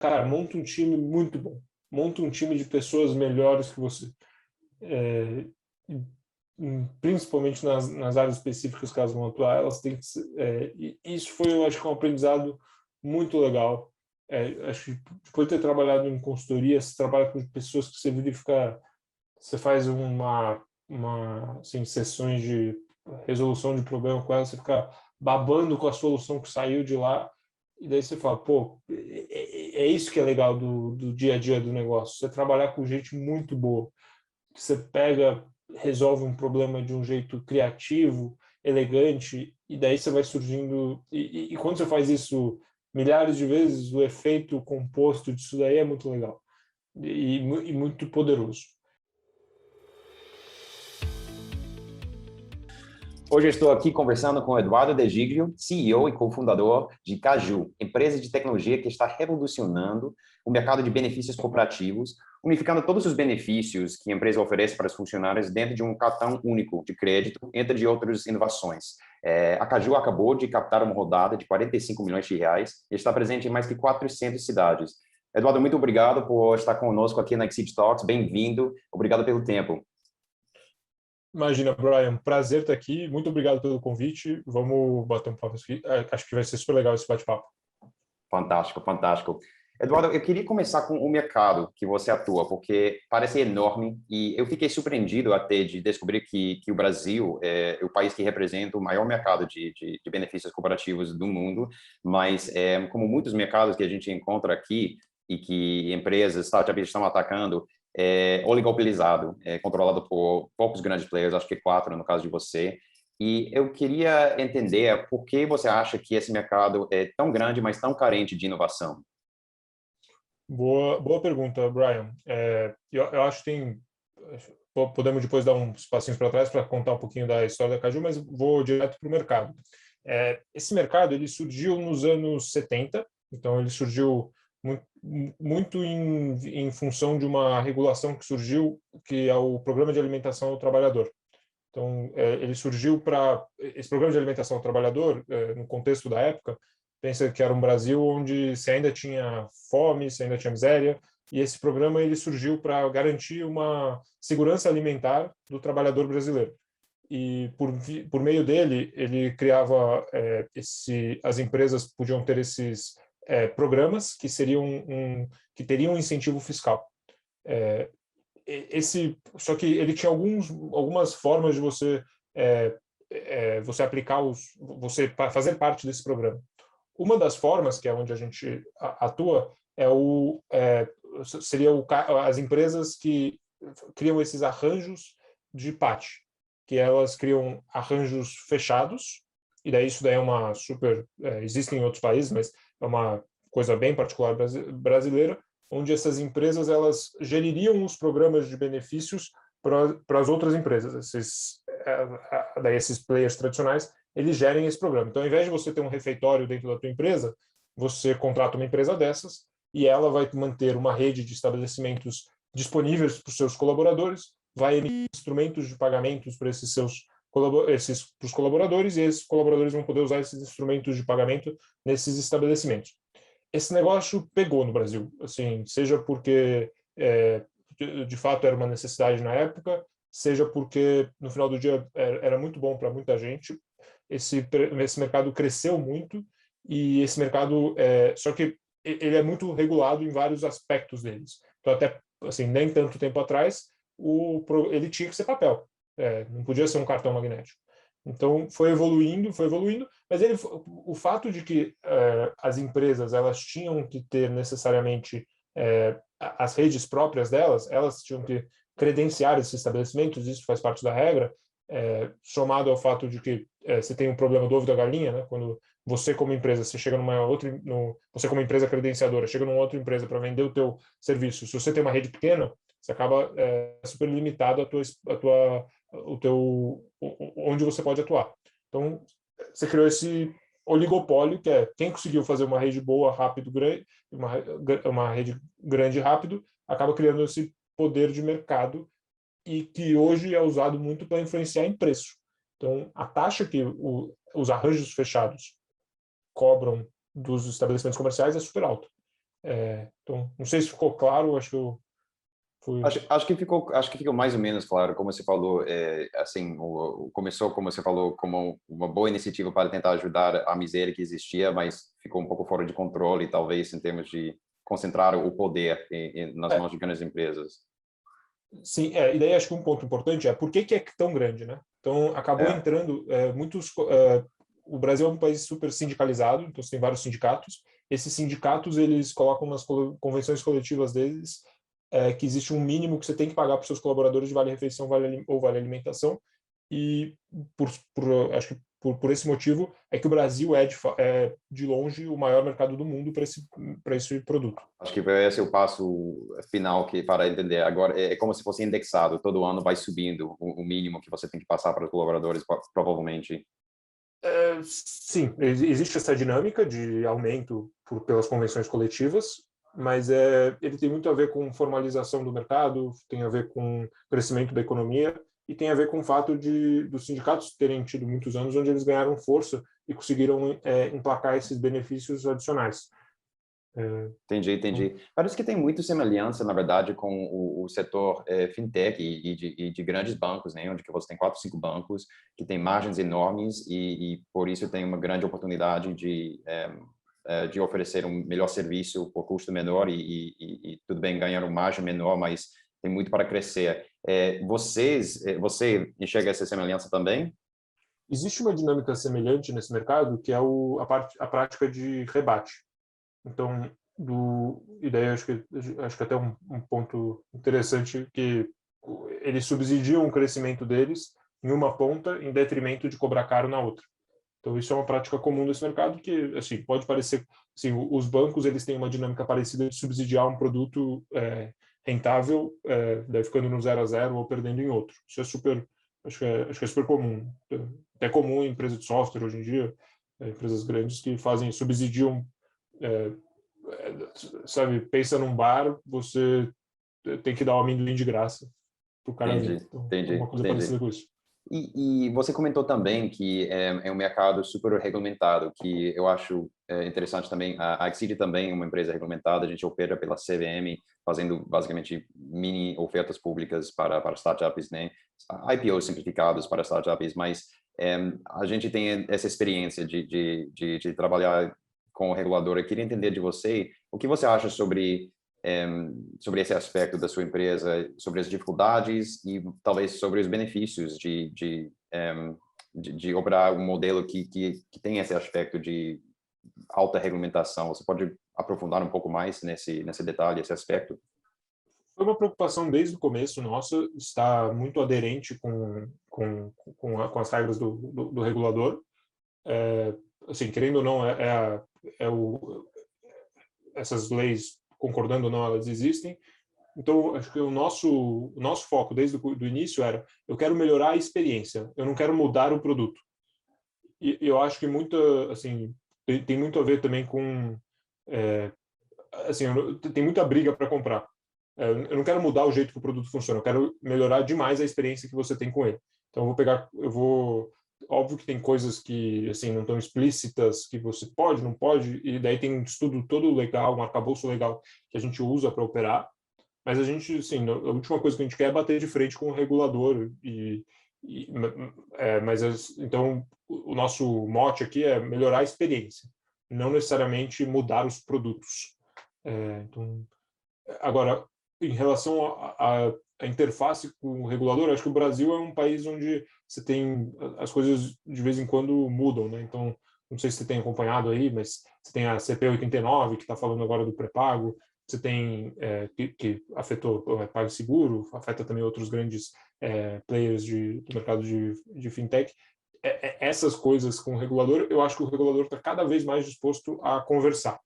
cara, monta um time muito bom. Monta um time de pessoas melhores que você. É, principalmente nas áreas específicas que elas vão atuar, elas têm que ser, e isso foi, eu acho que um aprendizado muito legal. Acho que depois de ter trabalhado em consultoria, você trabalha com pessoas que você verifica, você faz assim, sessões de resolução de problema com elas, você fica babando com a solução que saiu de lá, e daí você fala, pô, é isso que é legal do dia a dia do negócio, você trabalhar com gente muito boa, que você pega, resolve um problema de um jeito criativo, elegante, e daí você vai surgindo. E quando você faz isso milhares de vezes, o efeito composto disso daí é muito legal e muito poderoso. Hoje eu estou aqui conversando com Eduardo De Giglio, CEO e cofundador de Caju, empresa de tecnologia que está revolucionando o mercado de benefícios corporativos, unificando todos os benefícios que a empresa oferece para os funcionários dentro de um cartão único de crédito, entre outras inovações. A Caju acabou de captar uma rodada de 45 milhões de reais e está presente em mais de 400 cidades. Eduardo, muito obrigado por estar conosco aqui na Exit Talks. Bem-vindo. Obrigado pelo tempo. Imagina, Brian, prazer estar aqui. Muito obrigado pelo convite. Vamos bater um papo aqui. Acho que vai ser super legal esse bate-papo. Fantástico, fantástico. Eduardo, eu queria começar com o mercado que você atua, porque parece enorme e eu fiquei surpreendido até de descobrir que o Brasil é o país que representa o maior mercado de benefícios corporativos do mundo, mas como muitos mercados que a gente encontra aqui e que empresas, startups estão atacando, oligopolizado, controlado por poucos grandes players, acho que 4 no caso de você. E eu queria entender por que você acha que esse mercado é tão grande, mas tão carente de inovação. Boa pergunta, Brian. Eu acho que podemos depois dar uns passinhos para trás para contar um pouquinho da história da Caju, mas vou direto para o mercado. Esse mercado ele surgiu nos anos 70, então ele surgiu muito em função de uma regulação que surgiu, que é o Programa de Alimentação ao Trabalhador. Então, ele surgiu para... Esse Programa de Alimentação ao Trabalhador, no contexto da época, pensa que era um Brasil onde se ainda tinha fome, se ainda tinha miséria, e esse programa ele surgiu para garantir uma segurança alimentar do trabalhador brasileiro. E por meio dele, ele criava as empresas podiam ter esses programas que que teriam um incentivo fiscal. Só que ele tinha algumas formas de você aplicar você fazer parte desse programa. Uma das formas, que é onde a gente atua, seria as empresas que criam esses arranjos de PAT, que elas criam arranjos fechados, e daí isso daí é uma existe em outros países, mas é uma coisa bem particular brasileira, onde essas empresas elas geririam os programas de benefícios para as outras empresas. Esses players tradicionais, eles gerem esse programa. Então, ao invés de você ter um refeitório dentro da tua empresa, você contrata uma empresa dessas e ela vai manter uma rede de estabelecimentos disponíveis para os seus colaboradores, vai emitir instrumentos de pagamentos para os colaboradores, e esses colaboradores vão poder usar esses instrumentos de pagamento nesses estabelecimentos. Esse negócio pegou no Brasil, assim, seja porque de fato era uma necessidade na época, seja porque no final do dia era muito bom para muita gente. Esse mercado cresceu muito e esse mercado só que ele é muito regulado em vários aspectos deles. Então até assim nem tanto tempo atrás ele tinha que ser papel, não podia ser um cartão magnético. Então foi evoluindo, mas o fato de que as empresas elas tinham que ter necessariamente as redes próprias delas, elas tinham que credenciar esses estabelecimentos, isso faz parte da regra, somado ao fato de que você tem um problema do ovo da galinha, né? Quando você como empresa, você chega você como empresa credenciadora, chega numa outra empresa para vender o teu serviço, se você tem uma rede pequena, você acaba super limitado onde você pode atuar. Então, você criou esse oligopólio, que é quem conseguiu fazer uma rede boa, rápido, grande, uma rede grande e rápido, acaba criando esse poder de mercado e que hoje é usado muito para influenciar em preço. Então, a taxa que os arranjos fechados cobram dos estabelecimentos comerciais é super alta. Então, não sei se ficou claro, acho que eu fui... Acho que ficou mais ou menos claro, como você falou, assim, começou, como você falou, como uma boa iniciativa para tentar ajudar a miséria que existia, mas ficou um pouco fora de controle, talvez, em termos de concentrar o poder nas mãos de grandes empresas. Sim, e daí acho que um ponto importante é por que é tão grande, né? Então, acabou entrando o Brasil é um país super sindicalizado, então você tem vários sindicatos. Esses sindicatos, eles colocam nas convenções coletivas deles que existe um mínimo que você tem que pagar para os seus colaboradores de vale-refeição ou vale-alimentação. E acho que por esse motivo é que o Brasil é de longe o maior mercado do mundo para esse produto. Acho que esse é o passo final que para entender. Agora é como se fosse indexado. Todo ano vai subindo o mínimo que você tem que passar para os colaboradores, provavelmente. Sim, existe essa dinâmica de aumento pelas convenções coletivas, mas ele tem muito a ver com formalização do mercado, tem a ver com crescimento da economia e tem a ver com o fato dos sindicatos terem tido muitos anos onde eles ganharam força e conseguiram emplacar esses benefícios adicionais. Entendi. Parece que tem muita semelhança, na verdade, com o setor fintech e de grandes bancos, né? Onde que você tem 4, 5 bancos que têm margens enormes e por isso tem uma grande oportunidade de oferecer um melhor serviço por custo menor e tudo bem, ganhar uma margem menor, mas tem muito para crescer. Você enxerga essa semelhança também? Existe uma dinâmica semelhante nesse mercado, que é a prática de rebate. Então, e daí acho que até um ponto interessante que eles subsidiam o crescimento deles em uma ponta em detrimento de cobrar caro na outra. Então, isso é uma prática comum desse mercado que, assim, pode parecer... Assim, os bancos, eles têm uma dinâmica parecida de subsidiar um produto rentável, daí ficando no 0 a 0 ou perdendo em outro. Isso é super... Acho que é super comum. É comum em empresas de software hoje em dia, empresas grandes que subsidiam, sabe, pensa num bar, você tem que dar um amendoim de graça pro cara vir. Então, é uma coisa parecida com isso. E você comentou também que é um mercado super regulamentado, que eu acho interessante também. A Exceed também é uma empresa regulamentada, a gente opera pela CVM, fazendo basicamente mini ofertas públicas para startups, né? IPOs simplificados para startups, mas a gente tem essa experiência de trabalhar com o regulador. Eu queria entender de você o que você acha sobre esse aspecto da sua empresa, sobre as dificuldades e talvez sobre os benefícios de operar um modelo que tem esse aspecto de alta regulamentação. Você pode aprofundar um pouco mais nesse detalhe, esse aspecto? Foi uma preocupação desde o começo nossa, está muito aderente com as regras do regulador. Assim, querendo ou não, essas leis, concordando ou não, elas existem. Então, acho que o nosso foco desde o início era: eu quero melhorar a experiência, eu não quero mudar o produto. E eu acho que assim, tem muito a ver também com, assim, tem muita briga para comprar. Eu não quero mudar o jeito que o produto funciona, eu quero melhorar demais a experiência que você tem com ele. Então, óbvio que tem coisas que, assim, não estão explícitas, que você pode, não pode, e daí tem um estudo todo legal, um arcabouço legal que a gente usa para operar. Mas a gente, assim, a última coisa que a gente quer é bater de frente com o regulador. Então, o nosso mote aqui é melhorar a experiência, não necessariamente mudar os produtos. Então, agora, em relação à interface com o regulador, acho que o Brasil é um país onde você tem as coisas de vez em quando mudam, né? Então, não sei se você tem acompanhado aí, mas você tem a CP 89 que está falando agora do pré-pago, você tem que afetou o PagSeguro, afeta também outros grandes players do mercado de fintech. Essas coisas com o regulador, eu acho que o regulador está cada vez mais disposto a conversar.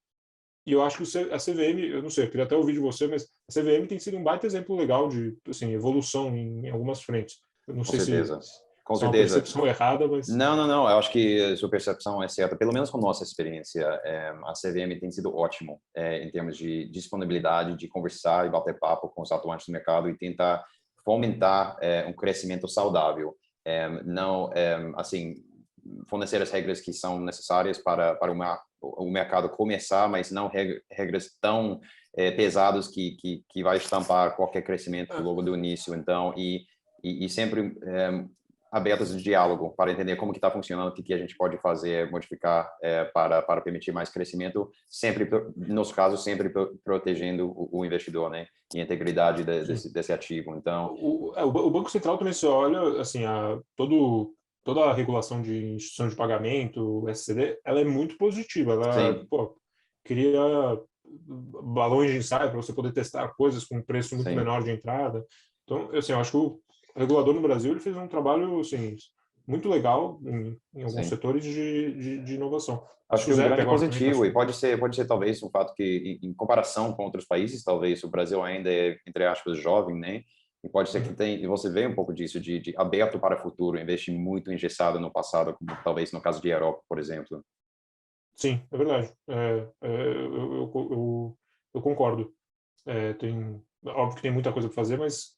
E eu acho que a CVM, eu não sei, eu queria até ouvir de você, mas a CVM tem sido um baita exemplo legal de, assim, evolução em algumas frentes. Eu não Com sei se certeza. Com é uma certeza. percepção errada, mas... Não. Eu acho que a sua percepção é certa. Pelo menos com nossa experiência, a CVM tem sido ótimo em termos de disponibilidade, de conversar e bater papo com os atuantes do mercado e tentar fomentar um crescimento saudável. Não, assim, fornecer as regras que são necessárias para o mercado começar, mas não regras tão pesadas que vai estampar qualquer crescimento logo do início. Então, e sempre abertas de diálogo para entender como que está funcionando, o que a gente pode fazer, modificar para permitir mais crescimento, sempre, no nosso caso, sempre protegendo o investidor, né, e a integridade desse ativo. Então, o Banco Central também se olha, assim, toda a regulação de instituição de pagamento, o SCD, ela é muito positiva. Ela, sim, pô, cria balões de ensaio para você poder testar coisas com um preço muito sim. menor de entrada. Então, assim, eu acho que o regulador no Brasil ele fez um trabalho assim, muito legal em alguns Sim. setores de inovação. Acho Acho que que o um Zé grande agora também está positivo, e super. pode ser talvez um fato que, em comparação com outros países, talvez o Brasil ainda é, entre aspas, jovem, né? E pode ser que e você vê um pouco disso, de aberto para o futuro, em vez de muito engessado no passado, como talvez no caso de Europa, por exemplo. Sim, é verdade. Eu concordo. Óbvio que tem muita coisa para fazer, mas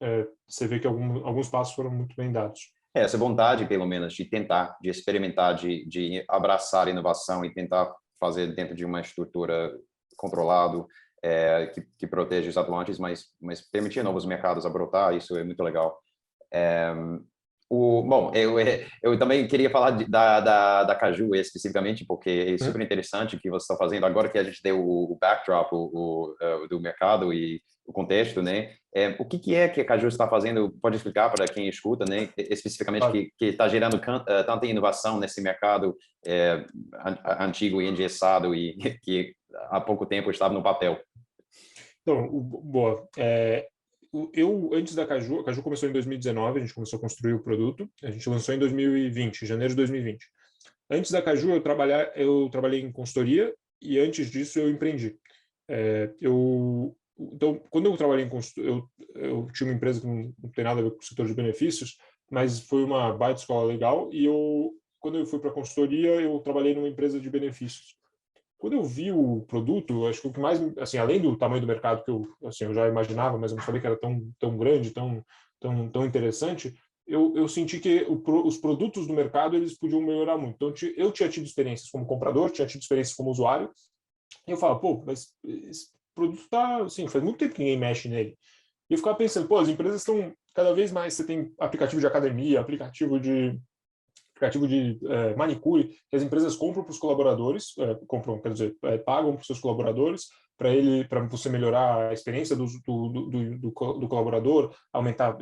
você vê que alguns passos foram muito bem dados. Essa vontade, pelo menos, de tentar, de experimentar, de abraçar a inovação e tentar fazer dentro de uma estrutura controlado, que protege os atuantes, mas permitir novos mercados a brotar, isso é muito legal. Bom, eu também queria falar da Caju especificamente, porque é super interessante o que você está fazendo agora que a gente deu o backdrop do mercado e o contexto, né? O que é que a Caju está fazendo? Pode explicar para quem escuta, né? Especificamente Claro. que está gerando tanta inovação nesse mercado antigo e engessado e que há pouco tempo estava no papel. Então, boa. Antes da Caju, a Caju começou em 2019, a gente começou a construir o produto, a gente lançou em 2020, janeiro de 2020. Antes da Caju, eu trabalhei em consultoria e antes disso eu empreendi. Então, quando eu trabalhei em consultoria, eu tinha uma empresa que não tem nada a ver com o setor de benefícios, mas foi uma baita escola legal e quando eu fui para a consultoria, eu trabalhei numa empresa de benefícios. Quando eu vi o produto, acho que o que mais, assim, além do tamanho do mercado que eu já imaginava, mas eu não sabia que era tão grande, tão interessante, eu senti que os produtos do mercado eles podiam melhorar muito. Então eu tinha tido experiências como comprador, tinha tido experiências como usuário, e eu falava, pô, mas esse produto tá, assim, faz muito tempo que ninguém mexe nele. E eu ficava pensando, pô, as empresas estão cada vez mais, você tem aplicativo de academia, aplicativo de manicure que as empresas compram para os colaboradores, quer dizer, pagam para os seus colaboradores para você melhorar a experiência do colaborador, aumentar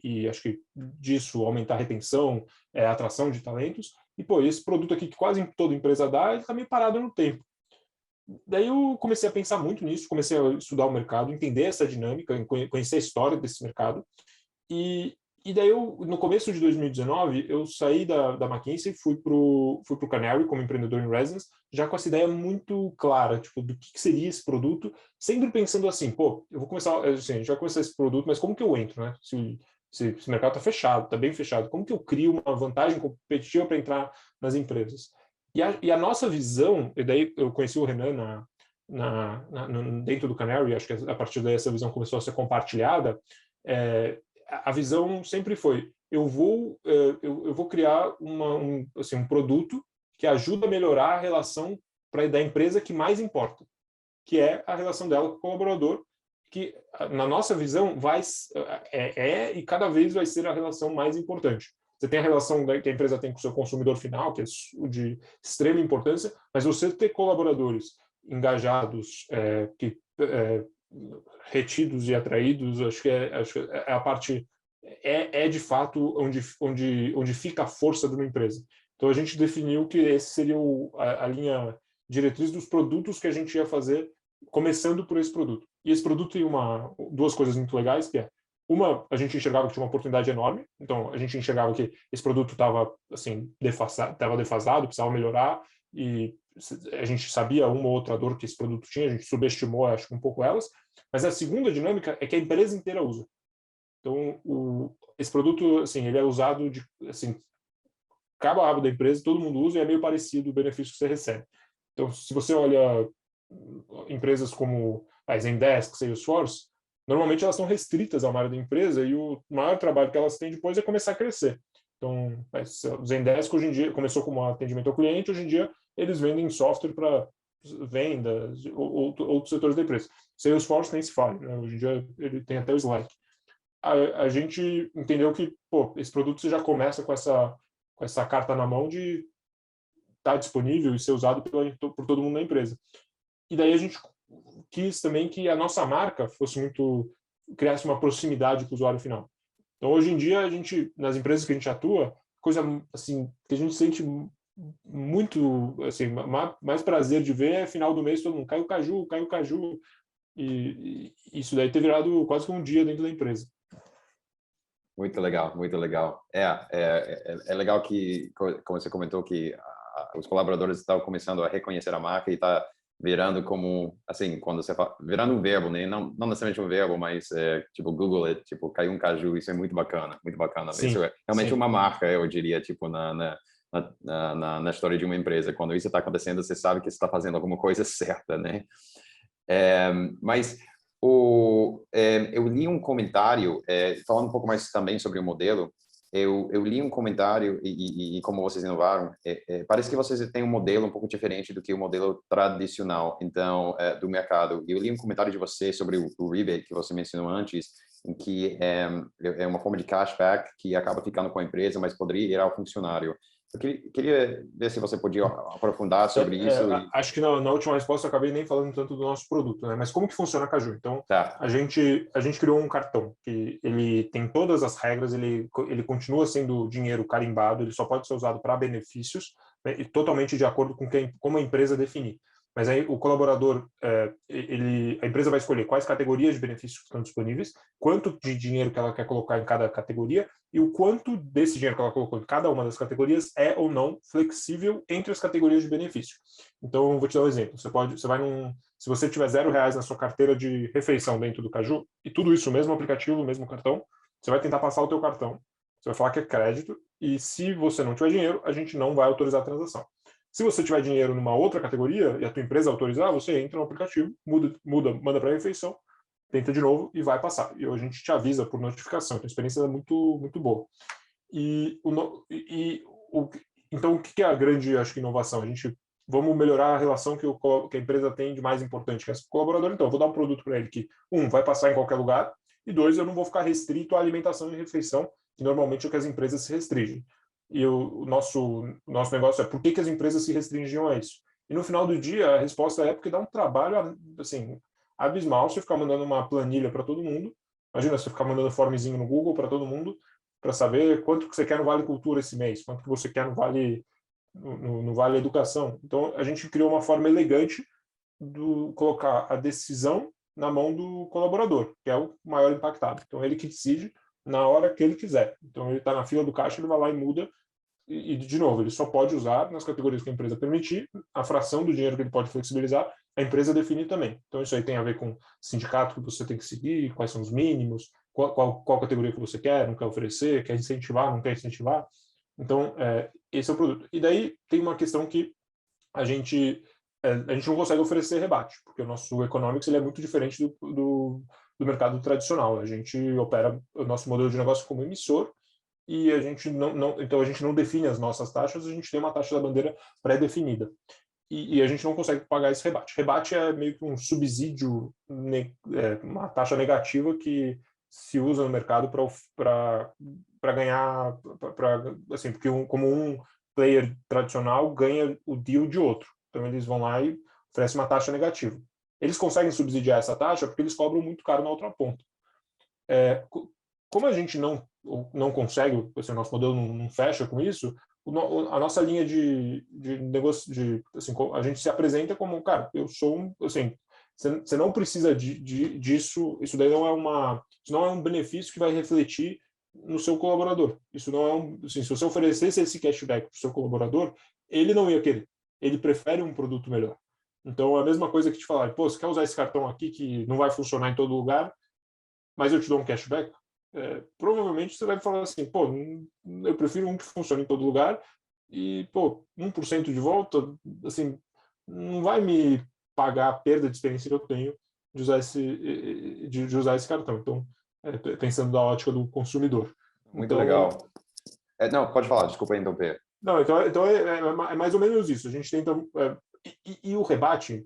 e acho que disso aumentar a retenção, a atração de talentos. E pô, esse produto aqui que quase toda empresa dá, ele está meio parado no tempo. Daí eu comecei a pensar muito nisso, comecei a estudar o mercado, entender essa dinâmica, conhecer a história desse mercado e daí no começo de 2019, eu saí da McKinsey e fui pro Canary como empreendedor em residence, já com essa ideia muito clara, tipo, do que seria esse produto, sempre pensando assim, pô, eu vou começar, assim, a gente vai começar esse produto, mas como que eu entro, né? Se o mercado está fechado, está bem fechado, como que eu crio uma vantagem competitiva para entrar nas empresas? E a nossa visão, e daí eu conheci o Renan dentro do Canary, acho que a partir daí essa visão começou a ser compartilhada, a visão sempre foi eu vou criar um produto que ajuda a melhorar a relação da empresa que mais importa, que é a relação dela com o colaborador, que na nossa visão e cada vez vai ser a relação mais importante. Você tem a relação que a empresa tem com o seu consumidor final, que é de extrema importância, mas você ter colaboradores engajados, retidos e atraídos, acho que é a parte de fato onde fica a força de uma empresa. Então a gente definiu que esse seria a linha diretriz dos produtos que a gente ia fazer, começando por esse produto. E esse produto tem duas coisas muito legais, que é uma, a gente enxergava que tinha uma oportunidade enorme, então a gente enxergava que esse produto estava assim, defasado, precisava melhorar, e a gente sabia uma ou outra dor que esse produto tinha, a gente subestimou, acho que um pouco elas, mas a segunda dinâmica é que a empresa inteira usa. Então, esse produto, assim, ele é usado assim, cabo a rabo da empresa, todo mundo usa e é meio parecido o benefício que você recebe. Então, se você olha empresas como a Zendesk, Salesforce, normalmente elas são restritas a uma área da empresa e o maior trabalho que elas têm depois é começar a crescer. Então, o Zendesk hoje em dia começou como um atendimento ao cliente, hoje em dia eles vendem software para vendas, outros setores da empresa. Salesforce nem se fala, né? Hoje em dia ele tem até o Slack. A gente entendeu que, pô, esse produto você já começa com essa carta na mão de estar disponível e ser usado por todo mundo na empresa. E daí a gente quis também que a nossa marca criasse uma proximidade com o usuário final. Então, hoje em dia, nas empresas que a gente atua, coisa assim que a gente sente muito, assim, mais prazer de ver é final do mês todo mundo caiu o caju, e isso daí ter virado quase que um dia dentro da empresa. Muito legal, muito legal. É legal que, como você comentou, que os colaboradores estão começando a reconhecer a marca e está virando como, assim, quando você fala, virando um verbo, né? Não necessariamente um verbo, mas tipo Google It, tipo caiu um caju, isso é muito bacana, muito bacana. Sim, isso é realmente sim. uma marca, eu diria, tipo na história de uma empresa. Quando isso está acontecendo, você sabe que você está fazendo alguma coisa certa, né? Mas eu li um comentário, falando um pouco mais também sobre o modelo, eu li um comentário e como vocês inovaram, parece que vocês têm um modelo um pouco diferente do que o modelo tradicional, então, do mercado. Eu li um comentário de você sobre o rebate que você mencionou antes, em que é uma forma de cashback que acaba ficando com a empresa, mas poderia ir ao funcionário. Eu queria ver se você podia aprofundar sobre isso. Acho que na última resposta eu acabei nem falando tanto do nosso produto, né? Mas como que funciona a Caju? Então, Tá. a gente criou um cartão que ele tem todas as regras, ele continua sendo dinheiro carimbado, ele só pode ser usado para benefícios, né? E totalmente de acordo com como a empresa definir. Mas aí o colaborador, a empresa vai escolher quais categorias de benefícios estão disponíveis, quanto de dinheiro que ela quer colocar em cada categoria e o quanto desse dinheiro que ela colocou em cada uma das categorias é ou não flexível entre as categorias de benefício. Então, eu vou te dar um exemplo. Se você tiver R$0 na sua carteira de refeição dentro do Caju, e tudo isso, o mesmo aplicativo, o mesmo cartão, você vai tentar passar o teu cartão. Você vai falar que é crédito, e se você não tiver dinheiro, a gente não vai autorizar a transação. Se você tiver dinheiro numa outra categoria e a tua empresa autorizar, você entra no aplicativo, manda para a refeição, tenta de novo e vai passar. E a gente te avisa por notificação. Então, a experiência é muito, muito boa. Então, o que é a grande, acho que, inovação? Vamos melhorar a relação que a empresa tem de mais importante, que é o colaborador. Então, eu vou dar um produto para ele que, vai passar em qualquer lugar, e 2, eu não vou ficar restrito à alimentação e refeição, que normalmente é o que as empresas se restringem. E o nosso negócio é por que as empresas se restringiam a isso? E no final do dia, a resposta é porque dá um trabalho assim, abismal você ficar mandando uma planilha para todo mundo. Imagina você ficar mandando formezinho no Google para todo mundo para saber quanto que você quer no Vale Cultura esse mês, quanto que você quer no Vale Educação. Então, a gente criou uma forma elegante de colocar a decisão na mão do colaborador, que é o maior impactado. Então, ele que decide na hora que ele quiser. Então, ele está na fila do caixa, ele vai lá e muda. E, de novo, ele só pode usar nas categorias que a empresa permitir, a fração do dinheiro que ele pode flexibilizar, a empresa define também. Então, isso aí tem a ver com sindicato que você tem que seguir, quais são os mínimos, qual categoria que você quer, não quer oferecer, quer incentivar, não quer incentivar. Então, esse é o produto. E daí tem uma questão que a gente não consegue oferecer rebate, porque o nosso economics ele é muito diferente do mercado tradicional. A gente opera o nosso modelo de negócio como emissor e a gente então a gente não define as nossas taxas, a gente tem uma taxa da bandeira pré-definida. E a gente não consegue pagar esse rebate. Rebate é meio que um subsídio, uma taxa negativa que se usa no mercado para ganhar, assim, porque como um player tradicional ganha o deal de outro. Então eles vão lá e oferecem uma taxa negativa. Eles conseguem subsidiar essa taxa porque eles cobram muito caro na outra ponta. Como a gente não consegue, assim, o nosso modelo não fecha com isso, a nossa linha de negócio, assim, a gente se apresenta como, cara, eu sou assim, você não precisa disso, isso daí isso não é um benefício que vai refletir no seu colaborador. Isso não é assim, se você oferecesse esse cashback para o seu colaborador, ele não ia querer. Ele prefere um produto melhor. Então, é a mesma coisa que te falar, pô, você quer usar esse cartão aqui que não vai funcionar em todo lugar, mas eu te dou um cashback? Provavelmente você vai falar assim, pô, eu prefiro um que funcione em todo lugar e, pô, 1% de volta, assim, não vai me pagar a perda de experiência que eu tenho de usar esse cartão. Então, pensando da ótica do consumidor. Muito Então, legal. Não, pode falar, desculpa interromper. Não, então é mais ou menos isso. A gente tenta... E o rebate,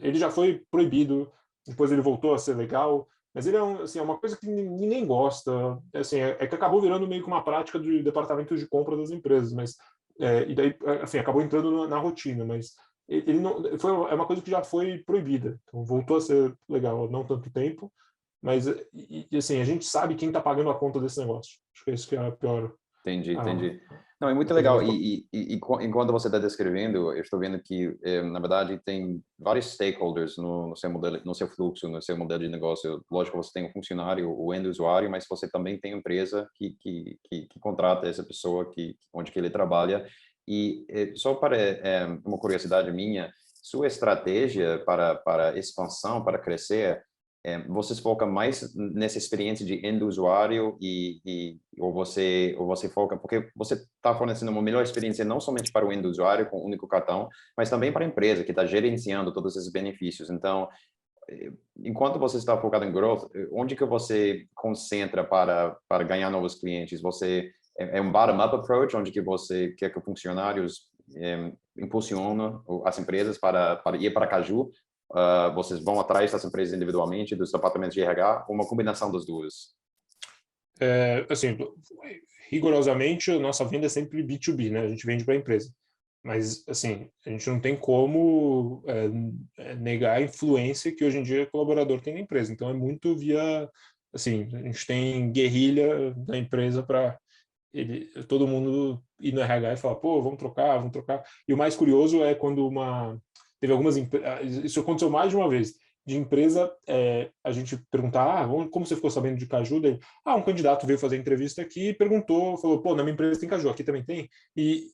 ele já foi proibido, depois ele voltou a ser legal, mas ele assim, é uma coisa que ninguém gosta. Assim, é que acabou virando meio que uma prática de departamento de compra das empresas, mas e daí assim, acabou entrando na rotina, mas ele não é uma coisa que já foi proibida. Então voltou a ser legal há não tanto tempo, mas assim, a gente sabe quem está pagando a conta desse negócio. Acho que é isso que é a pior, Entendi, a, entendi. Não, é muito a coisa legal. mais... Enquanto você está descrevendo, eu estou vendo que, na verdade, tem vários stakeholders no seu modelo, no seu fluxo, no seu modelo de negócio. Lógico, você tem o funcionário, o end usuário, mas você também tem a empresa que contrata essa pessoa onde que ele trabalha. E só para uma curiosidade minha, sua estratégia para expansão, para crescer, vocês focam mais nessa experiência de end usuário ou você foca porque você está fornecendo uma melhor experiência não somente para o end usuário com o único cartão, mas também para a empresa que está gerenciando todos esses benefícios. Então, enquanto você está focado em growth, onde que você concentra para ganhar novos clientes? Você é um bottom-up approach, onde que você quer que funcionários impulsionam as empresas para ir para Caju? Vocês vão atrás das empresas individualmente, dos departamentos de RH, ou uma combinação das duas? Assim, rigorosamente, a nossa venda é sempre B2B, né? A gente vende para a empresa. Mas, assim, a gente não tem como negar a influência que hoje em dia o colaborador tem na empresa. Então, é muito via... Assim, a gente tem guerrilha da empresa para todo mundo ir no RH e falar, pô, vamos trocar, vamos trocar. E o mais curioso é quando teve algumas... Isso aconteceu mais de uma vez de empresa, a gente perguntar, como você ficou sabendo de Caju? Daí, um candidato veio fazer entrevista aqui e perguntou, falou, pô, na minha empresa tem Caju, aqui também tem? E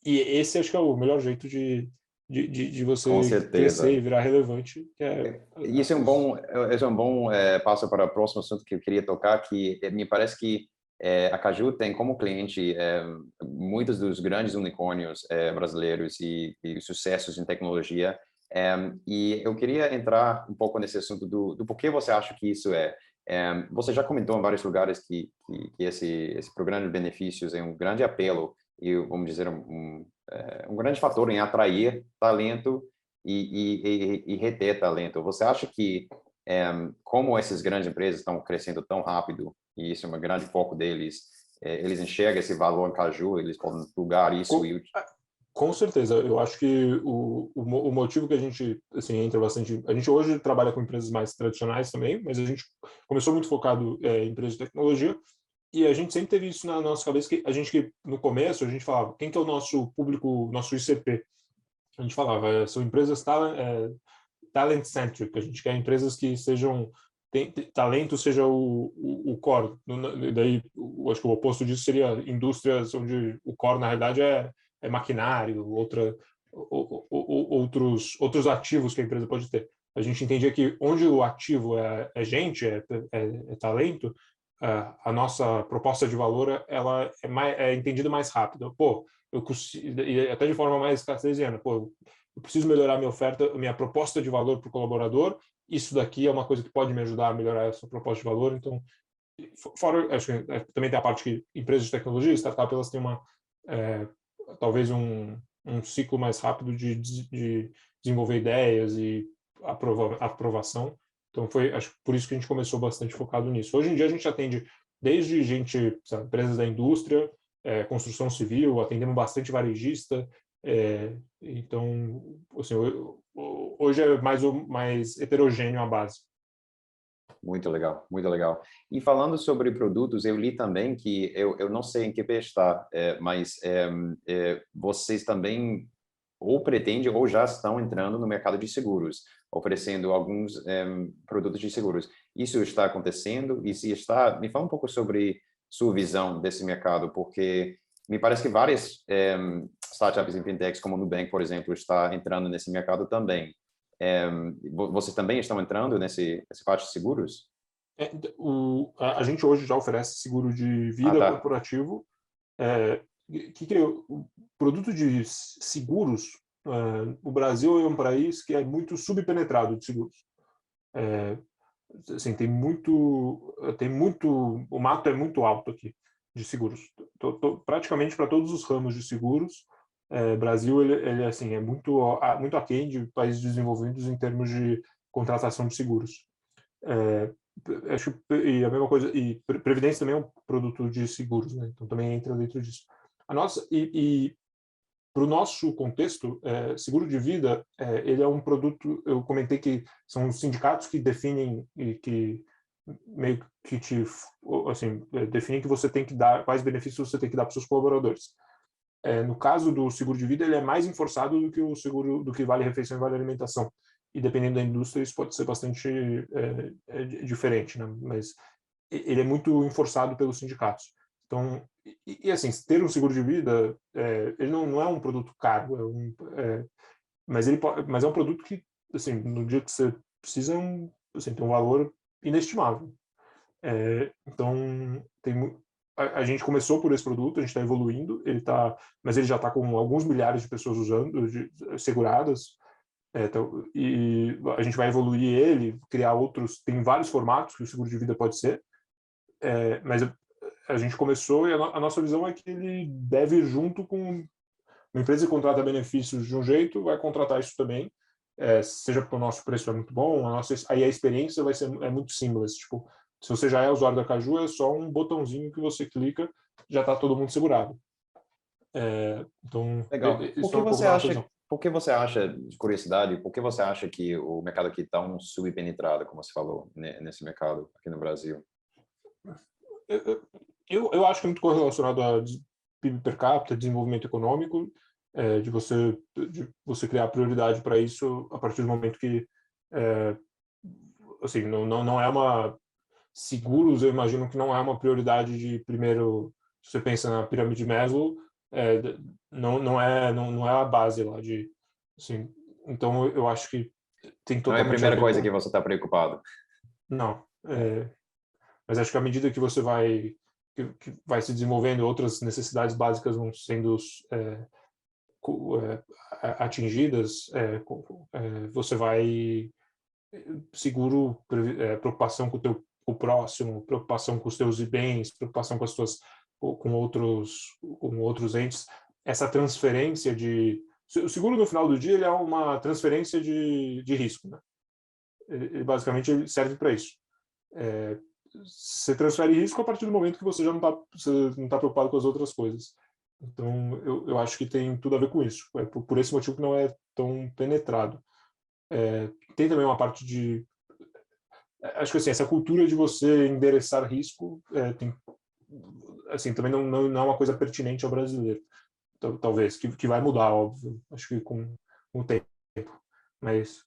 esse acho que é o melhor jeito de Com você crescer e certeza. virar relevante, que é Isso é um bom, passo para o próximo assunto que eu queria tocar, que me parece que a Caju tem como cliente muitos dos grandes unicórnios brasileiros e sucessos em tecnologia. E eu queria entrar um pouco nesse assunto do porquê você acha que isso é. Você já comentou em vários lugares que esse programa de benefícios é um grande apelo e, vamos dizer, um grande fator em atrair talento e reter talento. Você acha que, como essas grandes empresas estão crescendo tão rápido, e isso é um grande foco deles, eles enxergam esse valor em Caju, eles podem plugar isso com, com certeza. Eu acho que o motivo que a gente assim, entra bastante... A gente hoje trabalha com empresas mais tradicionais também, mas a gente começou muito focado em empresas de tecnologia, e a gente sempre teve isso na nossa cabeça, que no começo, a gente falava, quem que é o nosso público, nosso ICP? A gente falava, são empresas talent-centric, a gente quer empresas que sejam, talento seja o core. Daí, acho que o oposto disso seria indústrias onde o core, na realidade, é maquinário, outros ativos que a empresa pode ter. A gente entendia que onde o ativo é gente, é talento, a nossa proposta de valor ela é entendida mais rápido. Pô, e até de forma mais cartesiana, pô, eu preciso melhorar minha oferta, minha proposta de valor para o colaborador. Isso daqui é uma coisa que pode me ajudar a melhorar essa proposta de valor. Então, fora, acho que também tem a parte que empresas de tecnologia, startup, elas têm talvez um ciclo mais rápido de desenvolver ideias e aprovação. Então, acho que por isso que a gente começou bastante focado nisso. Hoje em dia, a gente atende desde gente, sabe, empresas da indústria, construção civil, atendemos bastante varejista. Então, assim, hoje é mais heterogêneo a base. Muito legal, muito legal. E falando sobre produtos, eu li também que, eu não sei em que pé está, mas vocês também ou pretendem ou já estão entrando no mercado de seguros, oferecendo alguns produtos de seguros. Isso está acontecendo? E se está, me fala um pouco sobre sua visão desse mercado, porque me parece que várias startups em fintechs, como o Nubank, por exemplo, está entrando nesse mercado também. Vocês também estão entrando nesse parte de seguros? A gente hoje já oferece seguro de Ah, vida tá. corporativo. O produto de seguros, o Brasil é um país que é muito subpenetrado de seguros. Assim, tem muito, o mato é muito alto aqui. de seguros. Praticamente para todos os ramos de seguros, Brasil ele assim é muito aquém de países desenvolvidos em termos de contratação de seguros. Acho e a mesma coisa, e previdência também é um produto de seguros, né? Então também entra dentro disso. A nossa e para o nosso contexto, seguro de vida, ele é um produto. Eu comentei que são os sindicatos que definem e que meio que te assim definem que você tem que dar, quais benefícios você tem que dar para os seus colaboradores. No caso do seguro de vida, ele é mais enforçado do que o seguro do que vale refeição e vale alimentação. E dependendo da indústria, isso pode ser bastante diferente, né? Mas ele é muito enforçado pelos sindicatos. Então, assim, ter um seguro de vida, ele não é um produto caro, mas mas é um produto que, assim, no dia que você precisa, assim, tem um valor inestimável. Então, a gente começou por esse produto, a gente está evoluindo, mas ele já está com alguns milhares de pessoas usando, seguradas, então, e a gente vai evoluir ele, criar outros, tem vários formatos que o seguro de vida pode ser, mas a gente começou e a nossa visão é que ele deve ir junto com uma empresa que contrata benefícios de um jeito, vai contratar isso também, seja porque o nosso preço é muito bom, aí a experiência vai ser muito simples, tipo, se você já é usuário da Caju, é só um botãozinho que você clica, já está todo mundo segurado. Então, Legal. isso é um pouco da nossa visão. Por que você acha, de curiosidade, por que você acha que o mercado aqui está subpenetrado, como você falou, nesse mercado aqui no Brasil? Eu acho que é muito correlacionado a PIB per capita, desenvolvimento econômico, de você criar prioridade para isso a partir do momento que, assim, não é uma seguros, eu imagino que não é uma prioridade de primeiro, se você pensa na pirâmide de Maslow, não é a base lá de, assim, então eu acho que tem Não é a totalmente a primeira ver coisa com, que você está preocupado. não, mas acho que à medida que você que vai se desenvolvendo, outras necessidades básicas vão sendo atingidas, você vai seguro, preocupação com o próximo, preocupação com os teus bens, preocupação com as tuas com outros entes, essa transferência o seguro no final do dia ele é uma transferência de risco, né? Ele basicamente ele serve para isso. Você transfere risco a partir do momento que você já não tá preocupado com as outras coisas. Então, eu acho que tem tudo a ver com isso. É por esse motivo que não é tão penetrado. Tem também uma parte de... Acho que assim, essa cultura de você endereçar risco assim, também não é uma coisa pertinente ao brasileiro. Talvez, que vai mudar, óbvio. Acho que com o tempo. Mas,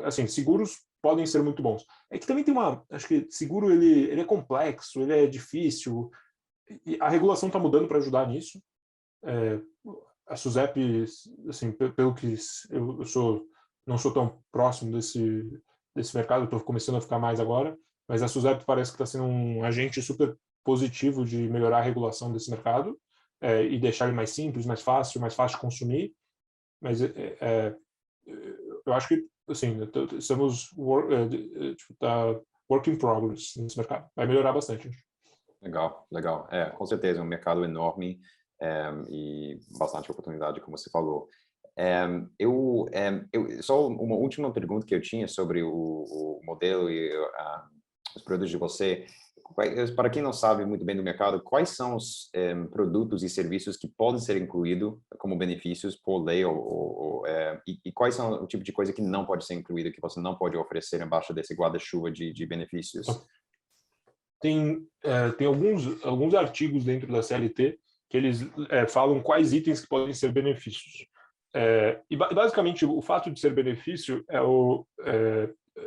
assim, seguros podem ser muito bons. É que também tem acho que seguro ele é complexo, ele é difícil, e a regulação está mudando para ajudar nisso. A SUSEP, assim, pelo que eu não sou tão próximo desse mercado, estou começando a ficar mais agora, mas a SUSEP parece que está sendo um agente super positivo de melhorar a regulação desse mercado, e deixar ele mais simples, mais fácil de consumir. Mas eu acho que, assim, estamos tá work in progress nesse mercado. Vai melhorar bastante. Legal, legal. Com certeza, é um mercado enorme e bastante oportunidade, como você falou. Só uma última pergunta que eu tinha sobre o modelo e os produtos de você. Para quem não sabe muito bem do mercado, quais são os produtos e serviços que podem ser incluídos como benefícios por lei e quais são o tipo de coisa que não pode ser incluído, que você não pode oferecer embaixo desse guarda-chuva de benefícios? Tem alguns artigos dentro da CLT que eles falam quais itens que podem ser benefícios. E basicamente o fato de ser benefício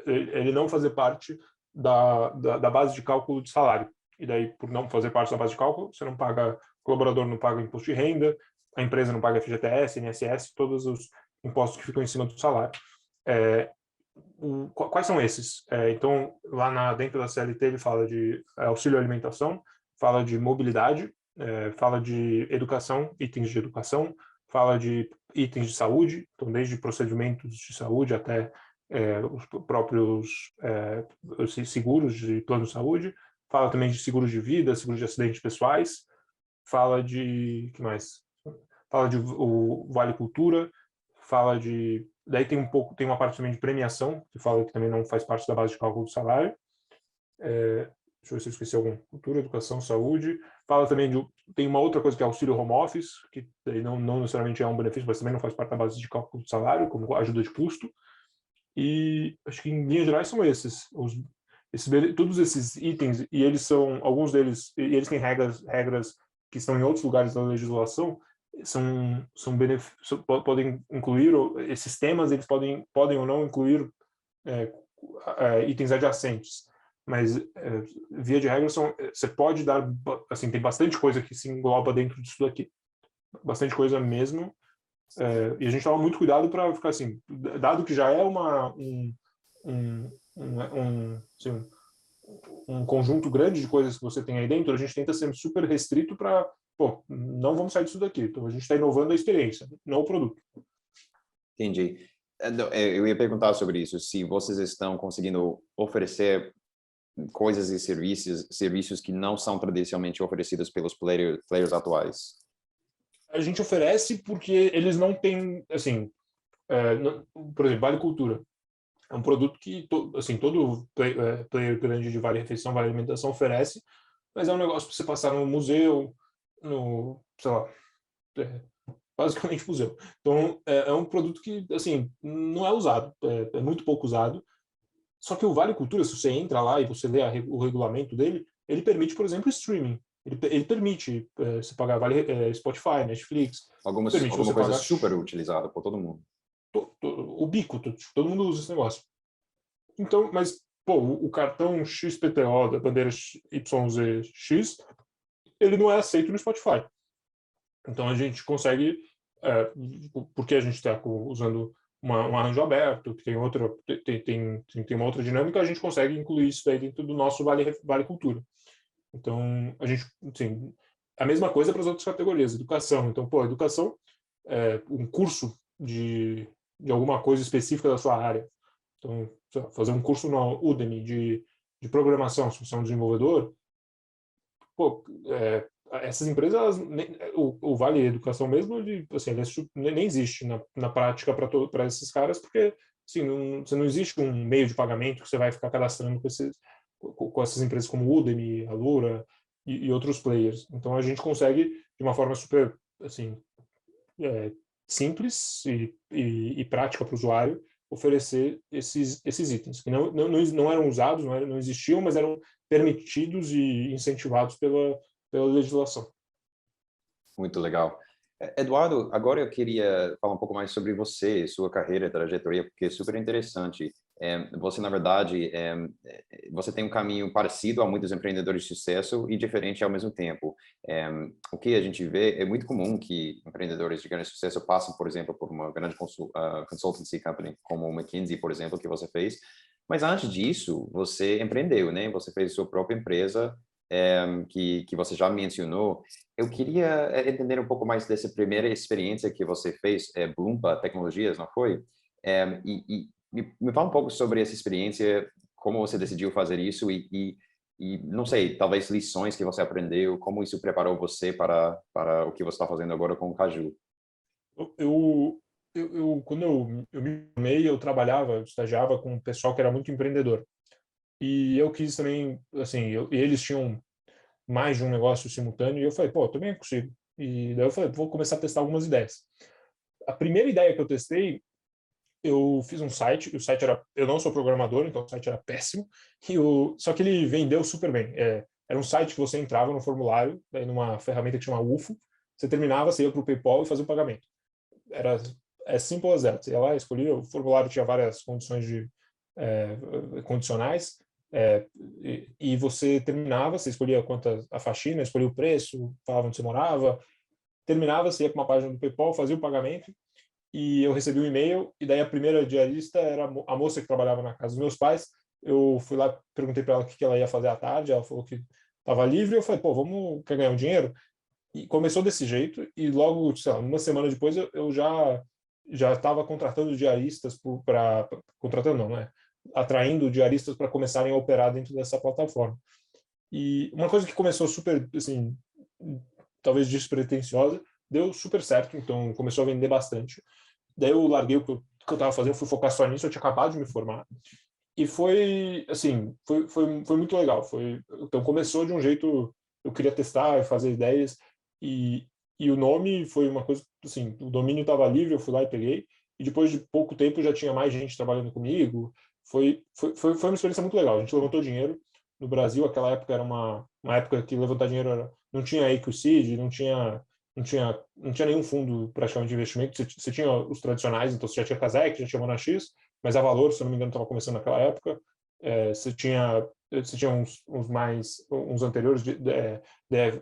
ele não fazer parte da base de cálculo de salário. E daí, por não fazer parte da base de cálculo, você não paga, o colaborador não paga imposto de renda, a empresa não paga FGTS, INSS, todos os impostos que ficam em cima do salário. Quais são esses? Então, lá dentro da CLT, ele fala de auxílio alimentação, fala de mobilidade, fala de educação, itens de educação, fala de itens de saúde, então desde procedimentos de saúde até os próprios seguros de plano de saúde, fala também de seguros de vida, seguros de acidentes pessoais, fala de... que mais? Fala de o Vale Cultura, fala de... Daí tem uma parte também de premiação, que fala que também não faz parte da base de cálculo do salário. Deixa eu ver se eu esqueci algum. Cultura, educação, saúde. Fala também tem uma outra coisa que é auxílio home office, que daí não necessariamente é um benefício, mas também não faz parte da base de cálculo do salário, como ajuda de custo. E acho que em linhas gerais são esses. Todos esses itens, e eles são, alguns deles, e eles têm regras que estão em outros lugares da legislação, podem incluir, esses temas, eles podem ou não incluir itens adjacentes. Mas, via de regra, você pode dar, assim, tem bastante coisa que se engloba dentro disso daqui. Bastante coisa mesmo. E a gente toma muito cuidado para ficar assim, dado que já é assim, um conjunto grande de coisas que você tem aí dentro, a gente tenta ser super restrito para, não vamos sair disso daqui. Então a gente está inovando a experiência, não o produto. Entendi. Eu ia perguntar sobre isso, se vocês estão conseguindo oferecer coisas e serviços que não são tradicionalmente oferecidos pelos players atuais. A gente oferece porque eles não têm, assim, por exemplo, Vale Cultura. É um produto que assim, todo player grande de Vale Refeição, Vale Alimentação oferece, mas é um negócio para você passar no museu, sei lá, basicamente museu. Então, é um produto que, assim, não é usado, é muito pouco usado. Só que o Vale Cultura, se você entra lá e você lê o regulamento dele, ele permite, por exemplo, streaming. Ele permite você pagar Spotify, Netflix. Alguma Permite coisa pagar super utilizada por todo mundo. ubiquito, todo mundo usa esse negócio. Então, mas, o cartão XPTO da bandeira YZX, ele não é aceito no Spotify. Então a gente consegue, porque a gente está usando um arranjo aberto, que tem uma outra dinâmica, a gente consegue incluir isso daí dentro do nosso Vale Cultura. Então, a gente, assim, a mesma coisa para as outras categorias, educação. Então, educação, um curso de alguma coisa específica da sua área. Então, fazer um curso na Udemy de programação, se você é um desenvolvedor, essas empresas, o Vale Educação mesmo, assim, ele nem existe na prática para esses caras, porque assim, você não existe um meio de pagamento que você vai ficar cadastrando com essas empresas como Udemy, Alura e outros players. Então a gente consegue, de uma forma super assim, simples e prática para o usuário, oferecer esses itens, que não eram usados, não existiam, mas eram permitidos e incentivados pela legislação. Muito legal. Eduardo, agora eu queria falar um pouco mais sobre você, sua carreira, trajetória, porque é super interessante. Você, na verdade, você tem um caminho parecido a muitos empreendedores de sucesso e diferente ao mesmo tempo. O que a gente vê é muito comum que empreendedores de grande sucesso passem, por exemplo, por uma grande consultancy company, como o McKinsey, por exemplo, que você fez. Mas antes disso, você empreendeu, né? Você fez sua própria empresa, que você já mencionou. Eu queria entender um pouco mais dessa primeira experiência que você fez, Bloomba Tecnologias, não foi? E me fala um pouco sobre essa experiência, como você decidiu fazer isso e não sei, talvez lições que você aprendeu, como isso preparou você para o que você está fazendo agora com o Caju. Quando eu me formei, eu estagiava com um pessoal que era muito empreendedor. E eu quis também, assim, eles tinham mais de um negócio simultâneo, e eu falei, eu também consigo. E daí eu falei, vou começar a testar algumas ideias. A primeira ideia que eu testei, eu fiz um site, e o site eu não sou programador, então o site era péssimo, só que ele vendeu super bem. Era um site que você entrava no formulário, daí numa ferramenta que chama UFO, você terminava, você ia para o PayPal e fazia o pagamento. É simples as that. Você ia lá, escolhia, o formulário tinha várias condições condicionais, e você terminava, você escolhia a faxina, escolhia o preço, falava onde você morava, terminava, você ia para uma página do PayPal, fazia o pagamento, e eu recebi um e-mail, e daí a primeira diarista era a moça que trabalhava na casa dos meus pais. Eu fui lá, perguntei para ela o que ela ia fazer à tarde, ela falou que estava livre, eu falei, quer ganhar um dinheiro? E começou desse jeito, e logo, sei lá, uma semana depois eu já estava contratando diaristas contratando não, né? Atraindo diaristas para começarem a operar dentro dessa plataforma. E uma coisa que começou super, assim, talvez despretensiosa, deu super certo, então começou a vender bastante. Daí eu larguei o que eu estava fazendo, fui focar só nisso, eu tinha acabado de me formar. E foi, assim, foi muito legal. Então começou de um jeito, eu queria testar, fazer ideias, e o nome foi uma coisa, assim, o domínio estava livre, eu fui lá e peguei, e depois de pouco tempo já tinha mais gente trabalhando comigo. Foi uma experiência muito legal. A gente levantou dinheiro. No Brasil, aquela época era uma época que levantar dinheiro não tinha equity, não tinha nenhum fundo praticamente de investimento. Você tinha os tradicionais, então você já tinha Kazek, já tinha Monax, mas a Valor, se eu não me engano, estava começando naquela época. Você tinha uns anteriores de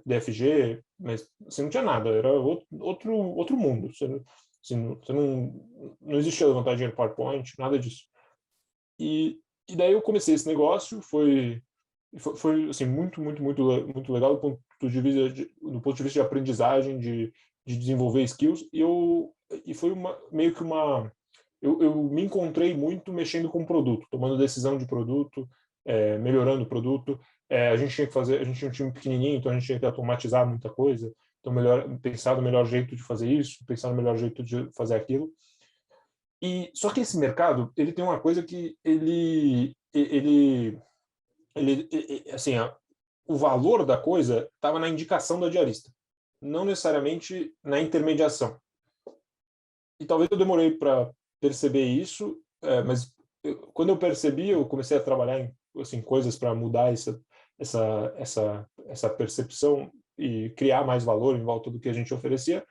DFG, mas você não tinha nada, era outro mundo. Você não existia levantar dinheiro PowerPoint, nada disso. E daí eu comecei esse negócio, foi assim, muito legal do ponto de vista de aprendizagem, de desenvolver skills, e foi meio que eu me encontrei muito mexendo com o produto, tomando decisão de produto, melhorando o produto. A gente tinha um time pequenininho, então a gente tinha que automatizar muita coisa, então pensar no melhor jeito de fazer isso, pensar no melhor jeito de fazer aquilo. E só que esse mercado, ele tem uma coisa que assim, o valor da coisa estava na indicação da diarista, não necessariamente na intermediação. E talvez eu demorei para perceber isso, mas quando eu percebi, eu comecei a trabalhar em assim, coisas para mudar essa percepção e criar mais valor em volta do que a gente oferecia.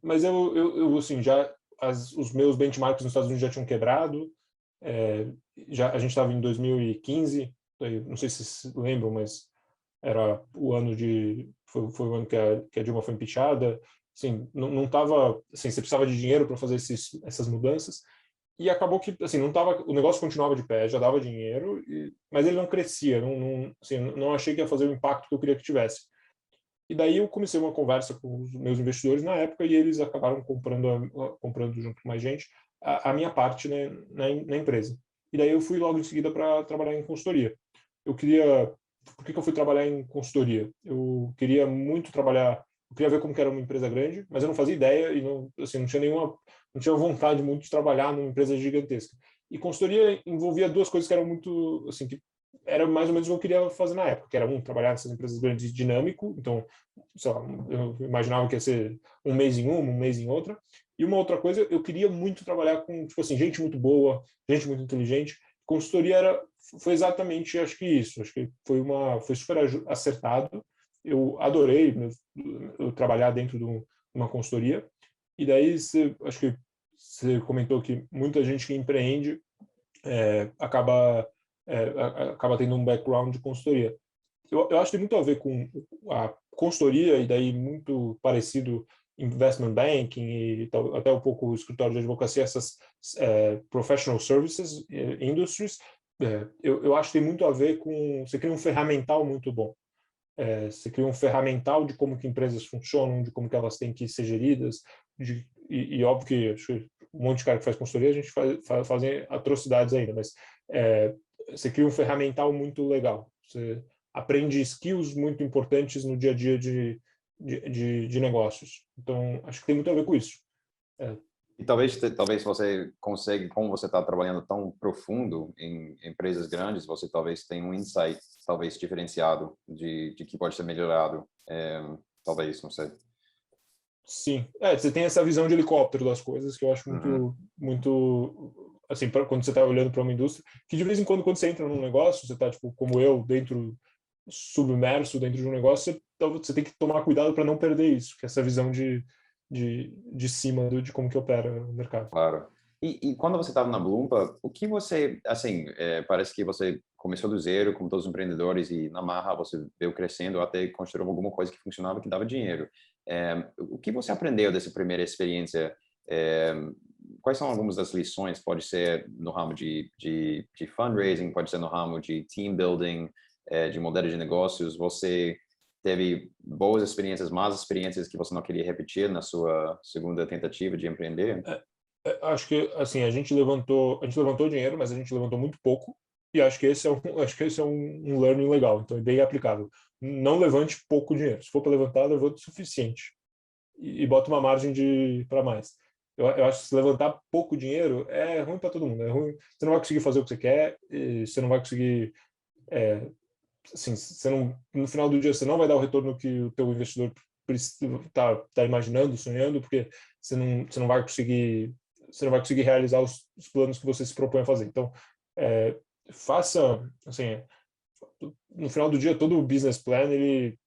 Mas eu assim, os meus benchmarks nos Estados Unidos já tinham quebrado. A gente estava em 2015, não sei se se lembram, mas era o ano foi o ano que a Dilma foi impeachada. Assim, não estava, assim, você precisava de dinheiro para fazer essas mudanças, e acabou que, assim, não tava, o negócio continuava de pé, já dava dinheiro, mas ele não crescia, assim, não achei que ia fazer o impacto que eu queria que tivesse. E daí eu comecei uma conversa com os meus investidores na época, e eles acabaram comprando junto com mais gente a minha parte, né, na empresa. E daí eu fui logo em seguida para trabalhar em consultoria. Por que eu fui trabalhar em consultoria? Eu queria muito trabalhar, eu queria ver como que era uma empresa grande, mas eu não fazia ideia e não tinha vontade muito de trabalhar numa empresa gigantesca. E consultoria envolvia duas coisas que eram muito, assim, que era mais ou menos o que eu queria fazer na época, que era trabalhar nessas empresas grandes dinâmico, então, sei lá, eu imaginava que ia ser um mês em uma, um mês em outra. E uma outra coisa, eu queria muito trabalhar com, tipo assim, gente muito boa, gente muito inteligente. Consultoria foi exatamente, acho que isso. Acho que foi super acertado. Eu adorei eu trabalhar dentro de uma consultoria. E daí, acho que você comentou que muita gente que empreende acaba tendo um background de consultoria. Eu acho que tem muito a ver com a consultoria, e daí muito parecido investment banking e até um pouco o escritório de advocacia, essas professional services industries. Eu acho que tem muito a ver com você cria um ferramental muito bom. Você cria um ferramental de como que empresas funcionam, de como que elas têm que ser geridas, e óbvio que acho que um monte de cara que faz consultoria, a gente fazem atrocidades ainda, mas você cria um ferramental muito legal. Você aprende skills muito importantes no dia a dia de negócios. Então, acho que tem muito a ver com isso. E talvez você consegue, como você está trabalhando tão profundo em empresas grandes, você talvez tenha um insight, talvez diferenciado de que pode ser melhorado. Talvez, não sei. Sim, você tem essa visão de helicóptero das coisas que eu acho muito assim, quando você está olhando para uma indústria, que de vez em quando você entra num negócio, você está tipo como eu submerso dentro de um negócio, você tem que tomar cuidado para não perder isso, que é essa visão de cima de como que opera o mercado. Claro. E quando você estava na Bloomba, o que você, assim, parece que você começou do zero, como todos os empreendedores, e na marra você veio crescendo até construir alguma coisa que funcionava, que dava dinheiro. O que você aprendeu dessa primeira experiência? Quais são algumas das lições? Pode ser no ramo de fundraising, pode ser no ramo de team building, de modelo de negócios. Você teve boas experiências, más experiências que você não queria repetir na sua segunda tentativa de empreender? Acho que assim a gente levantou dinheiro, mas a gente levantou muito pouco. E acho que esse é um learning legal, então é bem aplicável. Não levante pouco dinheiro. Se for para levantar, levante o suficiente. E bota uma margem para mais. Eu acho que se levantar pouco dinheiro é ruim para todo mundo. É ruim. Você não vai conseguir fazer o que você quer, você não vai conseguir. Assim, você não, no final do dia, você não vai dar o retorno que o teu investidor tá imaginando, sonhando, porque você não vai conseguir. Você não vai conseguir realizar os planos que você se propõe a fazer. Então, é, faça, assim, no final do dia, todo o business plan, ele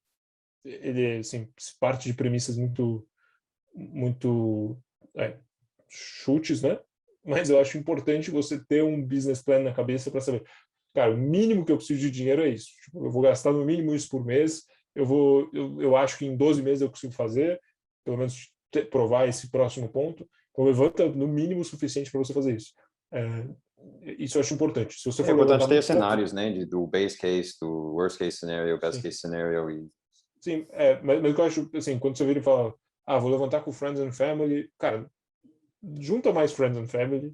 assim, parte de premissas muito chutes, né? Mas eu acho importante você ter um business plan na cabeça para saber, cara, o mínimo que eu preciso de dinheiro é isso. Tipo, eu vou gastar no mínimo isso por mês. Eu acho que em 12 meses eu consigo fazer, pelo menos provar esse próximo ponto. Então levanta no mínimo o suficiente para você fazer isso. Isso eu acho importante. Se você É for importante levantar ter muito pouco, cenários, né, do base case, do worst case scenario, best sim, case scenario e sim, mas o que eu acho, assim, quando você vira e fala, vou levantar com friends and family, cara, junta mais friends and family,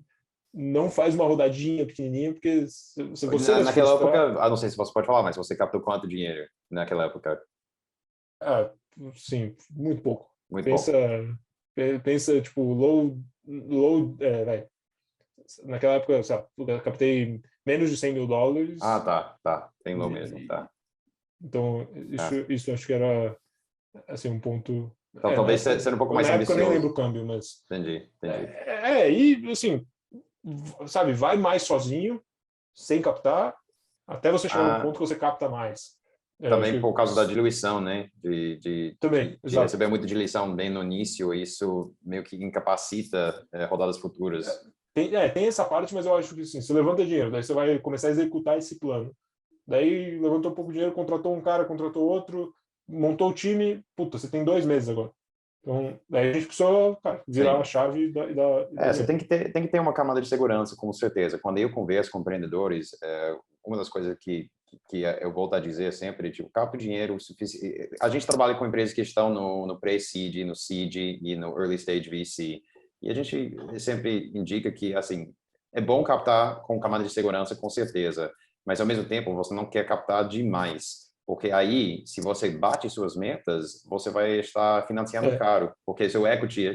não faz uma rodadinha pequenininha, porque se você vai se naquela frustrar, época, não sei se você pode falar, mas você captou quanto dinheiro naquela época? ah, sim, muito pouco. Muito Pensa, pouco. pensa tipo, naquela época, sei lá, eu captei menos de Ah, US$ 100.000, tá. Tem low mesmo, e- tá. então É. isso acho que era, assim, um ponto, Então, talvez ser um pouco mais na época eu nem lembro ambicioso. o câmbio, mas, Entendi. e, assim, sabe, vai mais sozinho, sem captar, até você chegar num ponto Ah, que você capta mais. Acho também que por causa da diluição, né? também, De exato. receber muita diluição bem no início, isso meio que incapacita rodadas futuras. Tem essa parte, mas eu acho que sim, você levanta dinheiro, daí você vai começar a executar esse plano. Daí levantou um pouco de dinheiro, contratou um cara, contratou outro, montou o time, puta, você tem 2 meses agora. Então, daí a gente precisou, cara, virar a Sim. chave e dar Você dinheiro. tem que ter uma camada de segurança, com certeza. Quando eu converso com empreendedores, uma das coisas que eu volto a dizer sempre, tipo, capta dinheiro suficiente. A gente trabalha com empresas que estão no pre-seed, no seed e no early stage VC. E a gente sempre indica que, assim, é bom captar com camada de segurança, com certeza. Mas, ao mesmo tempo, você não quer captar demais. Porque aí, se você bate suas metas, você vai estar financiando É, caro, porque seu equity,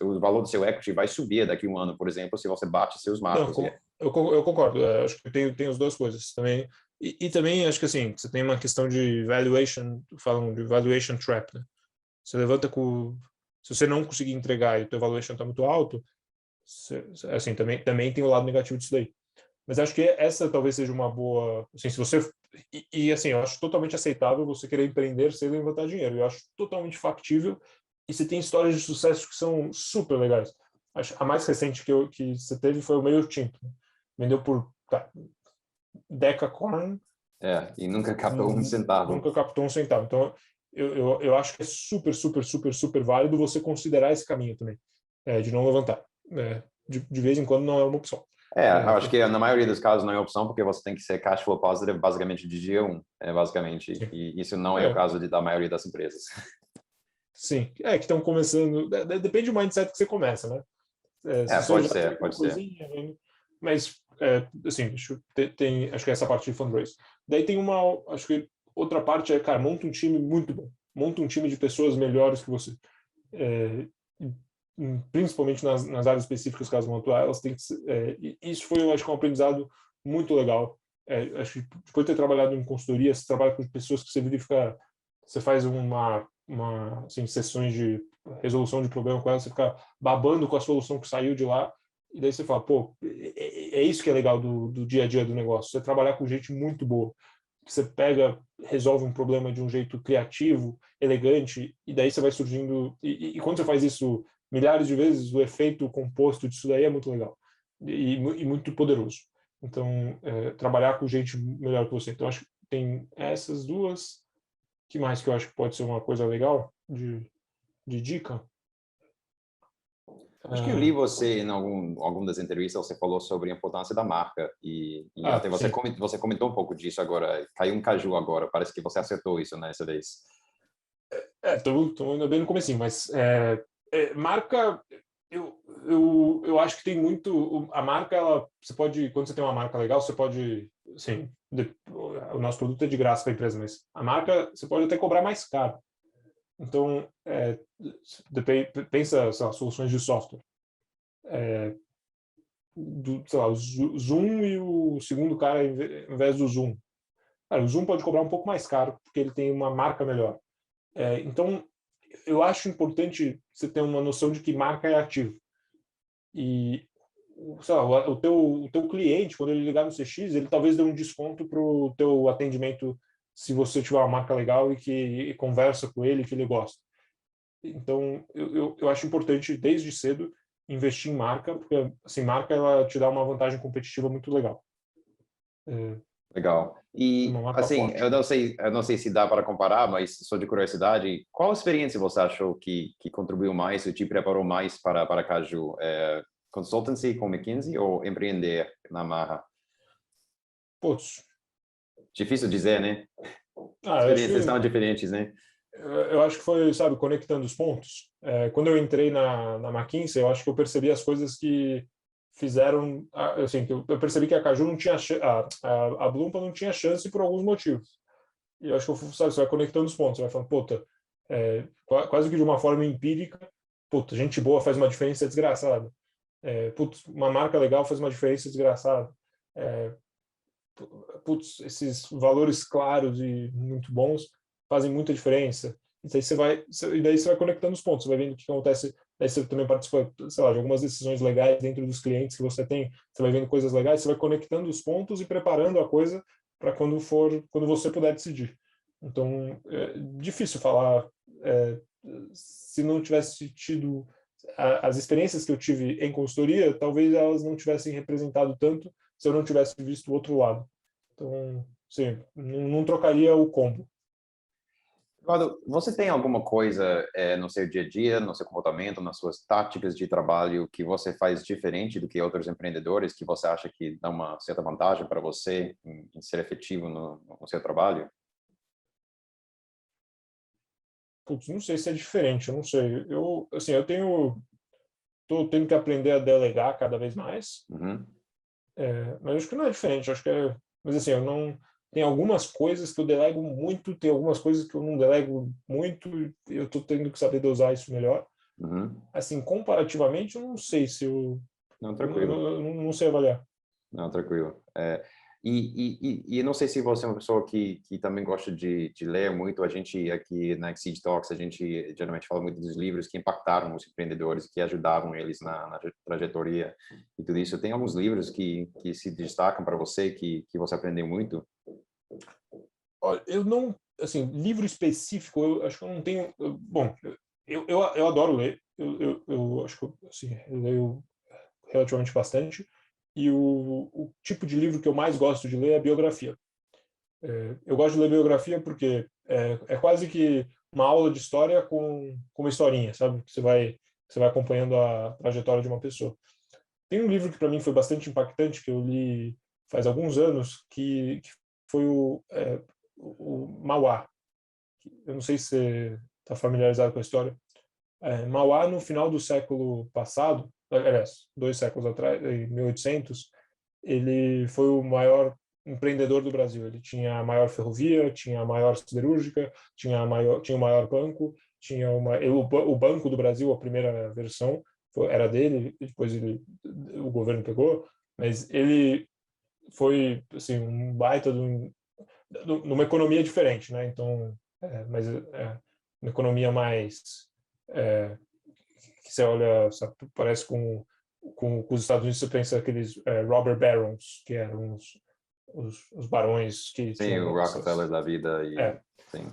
o valor do seu equity vai subir daqui a um ano, por exemplo, se você bate seus não, marcos. eu concordo. Acho que tem as duas coisas também. E também acho que assim, você tem uma questão de valuation, falam de valuation trap, né? Você levanta com. Se você não conseguir entregar e o teu valuation está muito alto, assim, também tem o lado negativo disso daí. Mas acho que essa talvez seja uma boa. Assim, se você. Assim, eu acho totalmente aceitável você querer empreender sem levantar dinheiro. Eu acho totalmente factível. E você tem histórias de sucesso que são super legais. A mais recente que você teve foi o Meio Tinto. Vendeu por Decacorn, E nunca captou um centavo. nunca captou um centavo. Então, eu acho que é super, super, super, super válido você considerar esse caminho também, de não levantar. De vez em quando não é uma opção. Eu acho Tem, que na maioria dos casos não é opção, porque você tem que ser cash flow positive basicamente de dia um, basicamente. sim. E isso não é o É, caso da maioria das empresas. sim. Que estão começando. Depende do mindset que você começa, né? Se você Pode já tem ser, alguma pode ser. coisinha, né? Mas, assim, acho que é essa parte de fundraise. Daí tem acho que outra parte cara, monta um time muito bom. Monta um time de pessoas melhores que você. É, Principalmente nas áreas específicas que elas vão atuar, elas têm que ser, e isso foi, eu acho que um aprendizado muito legal. Acho que depois de ter trabalhado em consultoria, você trabalha com pessoas que você verifica, você faz assim, sessões de resolução de problema com elas, você fica babando com a solução que saiu de lá, e daí você fala, pô, é isso que é legal do dia a dia do negócio, você trabalhar com gente muito boa, que você pega, resolve um problema de um jeito criativo, elegante, e daí você vai surgindo, e quando você faz isso milhares de vezes, o efeito composto disso daí é muito legal e muito poderoso. Então, trabalhar com gente melhor que você. Então, acho que tem essas duas. Que mais que eu acho que pode ser uma coisa legal de dica? Acho que eu li você em alguma das entrevistas, você falou sobre a importância da marca e até Sim. você comentou um pouco disso agora. Caiu um caju agora, parece que você acertou isso nessa vez. Estamos indo bem no comecinho, mas marca, eu acho que tem muito a marca, você pode, quando você tem uma marca legal, você pode, assim, o nosso produto é de graça para a empresa, mas a marca você pode até cobrar mais caro. Então, pensa, sei lá, soluções de software. Sei lá, o Zoom e o segundo cara em vez do Zoom. Cara, o Zoom pode cobrar um pouco mais caro porque ele tem uma marca melhor. Então, eu acho importante você ter uma noção de que marca é ativo. E, sei lá, o teu cliente, quando ele ligar no CX, ele talvez dê um desconto para o teu atendimento se você tiver uma marca legal e conversa com ele, que ele gosta. Então, eu acho importante, desde cedo, investir em marca, porque assim, marca ela te dá uma vantagem competitiva muito legal. Legal. E, Uma marca assim, forte. eu não sei se dá para comparar, mas só de curiosidade, qual experiência você achou que contribuiu mais, ou te preparou mais para Caju? Consultancy com McKinsey ou empreender na marra? Putz, Difícil dizer, né? eu acho Experiências tão que diferentes, né? eu acho que foi, sabe, conectando os pontos. Quando eu entrei na McKinsey, eu acho que eu percebi as coisas que fizeram, assim, que eu percebi que a Caju não tinha, a Blumpa não tinha chance por alguns motivos. E eu acho que, sabe, você vai conectando os pontos, você vai falando, puta, quase que de uma forma empírica, puta, gente boa faz uma diferença desgraçada. Putz, uma marca legal faz uma diferença desgraçada. Putz, esses valores claros e muito bons fazem muita diferença. E daí você vai conectando os pontos, você vai vendo o que acontece. Daí você também participa, sei lá, de algumas decisões legais dentro dos clientes que você tem. Você vai vendo coisas legais, você vai conectando os pontos e preparando a coisa para quando você puder decidir. Então, é difícil falar se não tivesse tido as experiências que eu tive em consultoria, talvez elas não tivessem representado tanto se eu não tivesse visto o outro lado. Então, sim, não trocaria o combo. Eduardo, você tem alguma coisa no seu dia a dia, no seu comportamento, nas suas táticas de trabalho que você faz diferente do que outros empreendedores, que você acha que dá uma certa vantagem para você em ser efetivo no seu trabalho? Putz, não sei se é diferente, eu não sei. Assim, tô tendo que aprender a delegar cada vez mais, Uhum. mas acho que não é diferente, acho que mas assim, eu não tem algumas coisas que eu delego muito, tem algumas coisas que eu não delego muito, e eu tô tendo que saber dosar isso melhor. Uhum. Assim, comparativamente, eu não sei se Não, eu tranquilo. não sei avaliar. Não, tranquilo. E não sei se você é uma pessoa que também gosta de ler muito. A gente aqui na Exceed Talks, a gente geralmente fala muito dos livros que impactaram os empreendedores, que ajudaram eles na trajetória e tudo isso. Tem alguns livros que se destacam para você, que você aprendeu muito? Olha, eu não, assim, livro específico, eu acho que eu não tenho. Bom, eu adoro ler, eu acho que assim, eu leio relativamente bastante, e o tipo de livro que eu mais gosto de ler é biografia. Eu gosto de ler biografia porque é quase que uma aula de história com uma historinha, sabe? Você vai acompanhando a trajetória de uma pessoa. Tem um livro que para mim foi bastante impactante, que eu li faz alguns anos, que foi o Mauá. Eu não sei se você está familiarizado com a história. Mauá, no final do século passado, aliás, 2 séculos atrás, em 1800, ele foi o maior empreendedor do Brasil. Ele tinha a maior ferrovia, tinha a maior siderúrgica, tinha o maior banco, o Banco do Brasil, a primeira versão, era dele, depois o governo pegou, mas ele foi assim um baita numa economia diferente, né? Então, uma economia mais que você olha, sabe, parece com os Estados Unidos, você pensa aqueles robber barons, que eram os barões que Sim, o tinham Rockefeller essas. da vida e É, sim.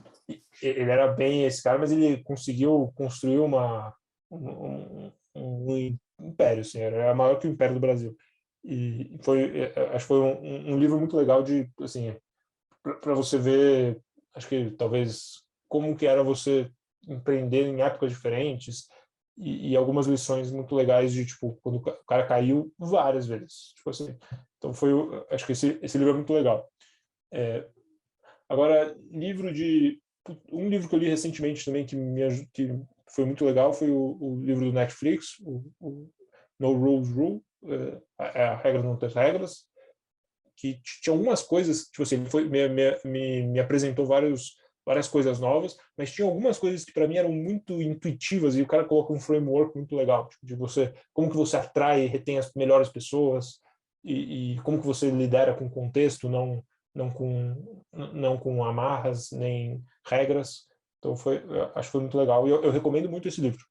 ele era bem esse cara, mas ele conseguiu construir um império, assim, era maior que o Império do Brasil. E acho que foi um livro muito legal de, assim, para você ver, acho que talvez como que era você empreender em épocas diferentes e algumas lições muito legais de tipo quando o cara caiu várias vezes, tipo assim. Então acho que esse livro é muito legal. Agora um livro que eu li recentemente também que foi muito legal foi o livro do Netflix, o No Rules Rule, a regra não ter regras, que tinha algumas coisas, tipo assim, ele me apresentou várias coisas novas, mas tinha algumas coisas que para mim eram muito intuitivas e o cara coloca um framework muito legal, tipo, de você, como que você atrai e retém as melhores pessoas e como que você lidera com contexto, não com amarras nem regras. Então acho que foi muito legal e eu recomendo muito esse livro.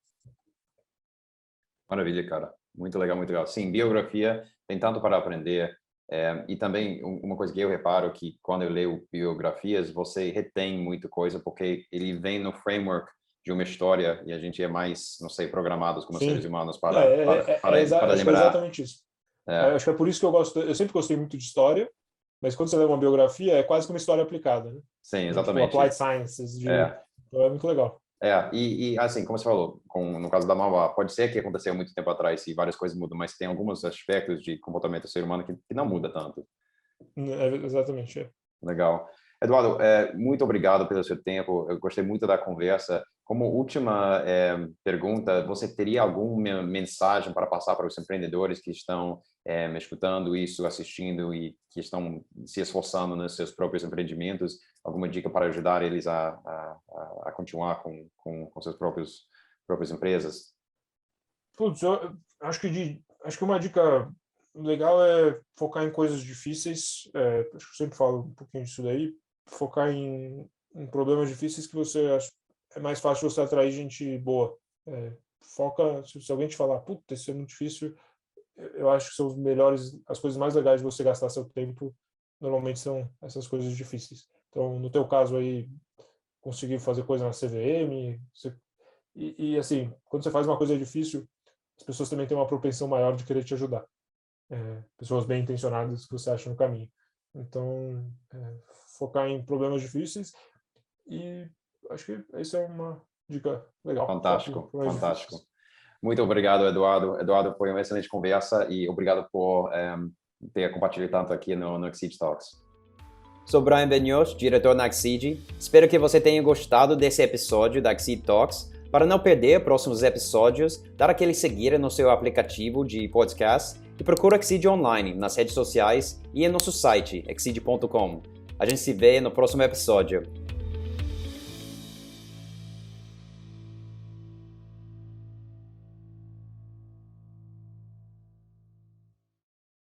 Maravilha, cara. Muito legal, muito legal. Sim, biografia tem tanto para aprender. E também uma coisa que eu reparo que quando eu leio biografias, você retém muita coisa porque ele vem no framework de uma história e a gente é mais, não sei, programados como seres Sim. humanos para Acho que é lembrar. exatamente isso. Acho que é por isso que eu sempre gostei muito de história, mas quando você lê uma biografia, é quase que uma história aplicada, né? Sim, Tipo, exatamente. applied sciences, É. então é muito legal. E assim, como você falou, no caso da Mauá, pode ser que aconteceu muito tempo atrás e várias coisas mudam, mas tem alguns aspectos de comportamento do ser humano que não muda tanto. Exatamente. É. Legal. Eduardo, muito obrigado pelo seu tempo. Eu gostei muito da conversa. Como última pergunta, você teria alguma mensagem para passar para os empreendedores que estão me escutando isso, assistindo e que estão se esforçando nos seus próprios empreendimentos? Alguma dica para ajudar eles a continuar com suas próprias empresas? Putz, eu acho que uma dica legal é focar em coisas difíceis. Acho que eu sempre falo um pouquinho disso daí. Focar em problemas difíceis que é mais fácil você atrair gente boa. Foca, se alguém te falar, puta, isso é muito difícil, eu acho que são as coisas mais legais de você gastar seu tempo, normalmente são essas coisas difíceis. Então, no teu caso aí, conseguir fazer coisa na CVM, assim, quando você faz uma coisa difícil, as pessoas também têm uma propensão maior de querer te ajudar. Pessoas bem intencionadas que você acha no caminho. Então, focar em problemas difíceis e acho que essa é uma dica legal. Fantástico, fantástico. Muito obrigado, Eduardo. Eduardo, foi uma excelente conversa e obrigado por ter compartilhado tanto aqui no Exceed Talks. Sou Brian Benioff, diretor na Exceed. Espero que você tenha gostado desse episódio da Exceed Talks. Para não perder próximos episódios, dá aquele seguir no seu aplicativo de podcast e procura Exceed online nas redes sociais e em nosso site, exceed.com. A gente se vê no próximo episódio.